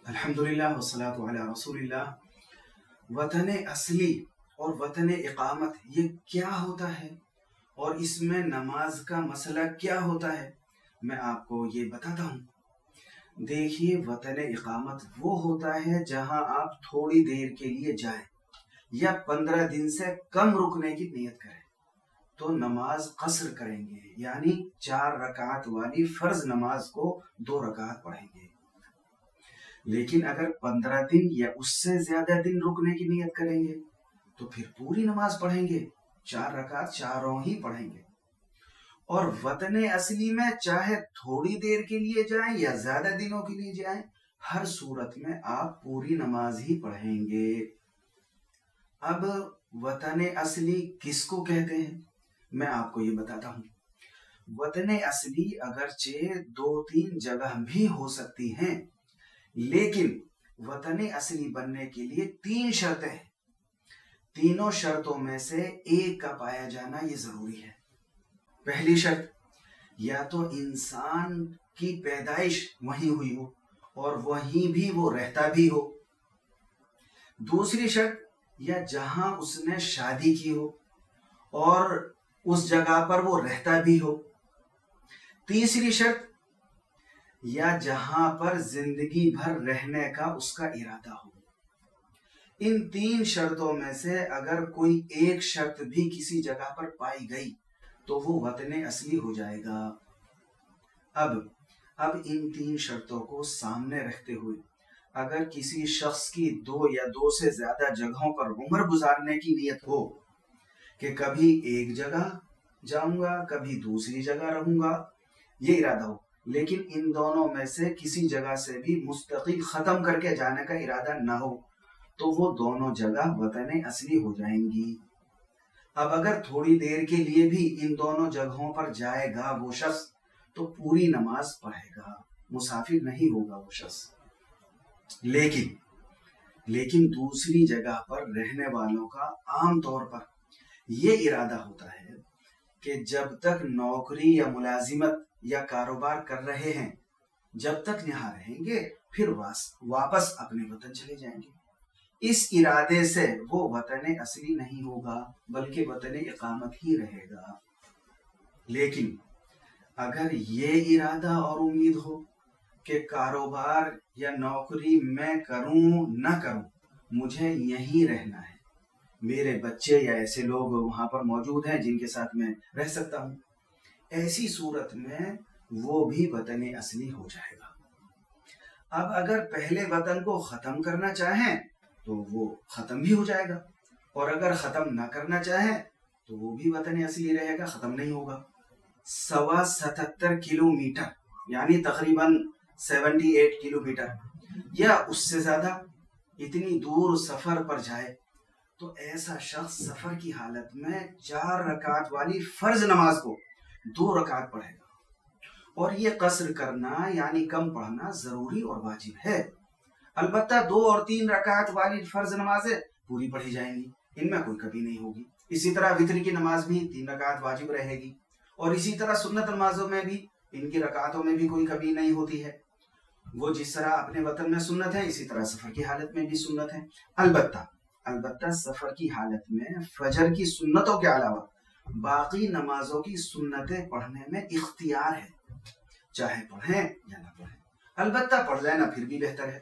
الحمدللہ والصلاۃ علی رسول اللہ۔ وطن اصلی اور وطن اقامت یہ کیا ہوتا ہے اور اس میں نماز کا مسئلہ کیا ہوتا ہے، میں آپ کو یہ بتاتا ہوں۔ دیکھیے، وطن اقامت وہ ہوتا ہے جہاں آپ تھوڑی دیر کے لیے جائیں یا 15 دن سے کم رکنے کی نیت کریں تو نماز قصر کریں گے، یعنی 4 رکعت والی فرض نماز کو 2 رکعت پڑھیں گے۔ لیکن اگر 15 دن یا اس سے زیادہ دن رکنے کی نیت کریں گے تو پھر پوری نماز پڑھیں گے، 4 رکعت چاروں ہی پڑھیں گے۔ اور وطن اصلی میں چاہے تھوڑی دیر کے لیے جائیں یا زیادہ دنوں کے لیے جائیں، ہر صورت میں آپ پوری نماز ہی پڑھیں گے۔ اب وطن اصلی کس کو کہتے ہیں، میں آپ کو یہ بتاتا ہوں۔ وطن اصلی اگرچہ 2-3 جگہ بھی ہو سکتی ہیں، لیکن وطن اصلی بننے کے لیے 3 شرطیں ہیں۔ تینوں شرطوں میں سے ایک کا پایا جانا یہ ضروری ہے۔ پہلی شرط، یا تو انسان کی پیدائش وہیں ہوئی ہو اور وہیں بھی وہ رہتا بھی ہو۔ دوسری شرط، یا جہاں اس نے شادی کی ہو اور اس جگہ پر وہ رہتا بھی ہو۔ تیسری شرط، یا جہاں پر زندگی بھر رہنے کا اس کا ارادہ ہو۔ ان 3 شرطوں میں سے اگر کوئی ایک شرط بھی کسی جگہ پر پائی گئی تو وہ وطن اصلی ہو جائے گا۔ اب ان 3 شرطوں کو سامنے رکھتے ہوئے اگر کسی شخص کی 2 یا 2 سے زیادہ جگہوں پر عمر گزارنے کی نیت ہو کہ کبھی ایک جگہ جاؤں گا، کبھی دوسری جگہ رہوں گا، یہ ارادہ ہو، لیکن ان دونوں میں سے کسی جگہ سے بھی مستقل ختم کر کے جانے کا ارادہ نہ ہو تو وہ دونوں جگہ وطن اصلی ہو جائیں گی۔ اب اگر تھوڑی دیر کے لیے بھی ان دونوں جگہوں پر جائے گا وہ شخص تو پوری نماز پڑھے گا، مسافر نہیں ہوگا وہ شخص۔ لیکن دوسری جگہ پر رہنے والوں کا عام طور پر یہ ارادہ ہوتا ہے کہ جب تک نوکری یا ملازمت یا کاروبار کر رہے ہیں، جب تک یہاں رہیں گے پھر واپس اپنے وطن چلے جائیں گے۔ اس ارادے سے وہ وطن اصلی نہیں ہوگا بلکہ وطن اقامت ہی رہے گا۔ لیکن اگر یہ ارادہ اور امید ہو کہ کاروبار یا نوکری میں کروں نہ کروں، مجھے یہیں رہنا ہے، میرے بچے یا ایسے لوگ وہاں پر موجود ہیں جن کے ساتھ میں رہ سکتا ہوں، ایسی صورت میں وہ بھی وطن اصلی ہو جائے گا۔ اب اگر پہلے وطن کو ختم کرنا چاہیں تو وہ ختم بھی ہو جائے گا، اور اگر ختم نہ کرنا چاہیں تو وہ بھی وطن اصلی رہے گا، ختم نہیں ہوگا۔ 77 کلومیٹر یعنی تقریباً 78 کلومیٹر یا اس سے زیادہ اتنی دور سفر پر جائے تو ایسا شخص سفر کی حالت میں 4 رکعت والی فرض نماز کو 2 رکعت پڑھے گا، اور یہ قصر کرنا یعنی کم پڑھنا ضروری اور واجب ہے۔ البتہ 2 اور 3 رکعت والی فرض نمازیں پوری پڑھی جائیں گی، ان میں کوئی کمی نہیں ہوگی۔ اسی طرح وتر کی نماز بھی 3 رکعت واجب رہے گی، اور اسی طرح سنت نمازوں میں بھی ان کی رکعتوں میں بھی کوئی کمی نہیں ہوتی ہے۔ وہ جس طرح اپنے وطن میں سنت ہے اسی طرح سفر کی حالت میں بھی سنت ہے۔ البتہ سفر کی حالت میں فجر کی سنتوں کے علاوہ باقی نمازوں کی سنتیں پڑھنے میں اختیار ہے، چاہے پڑھیں یا نہ پڑھیں، البتہ پڑھ لینا پھر بھی بہتر ہے۔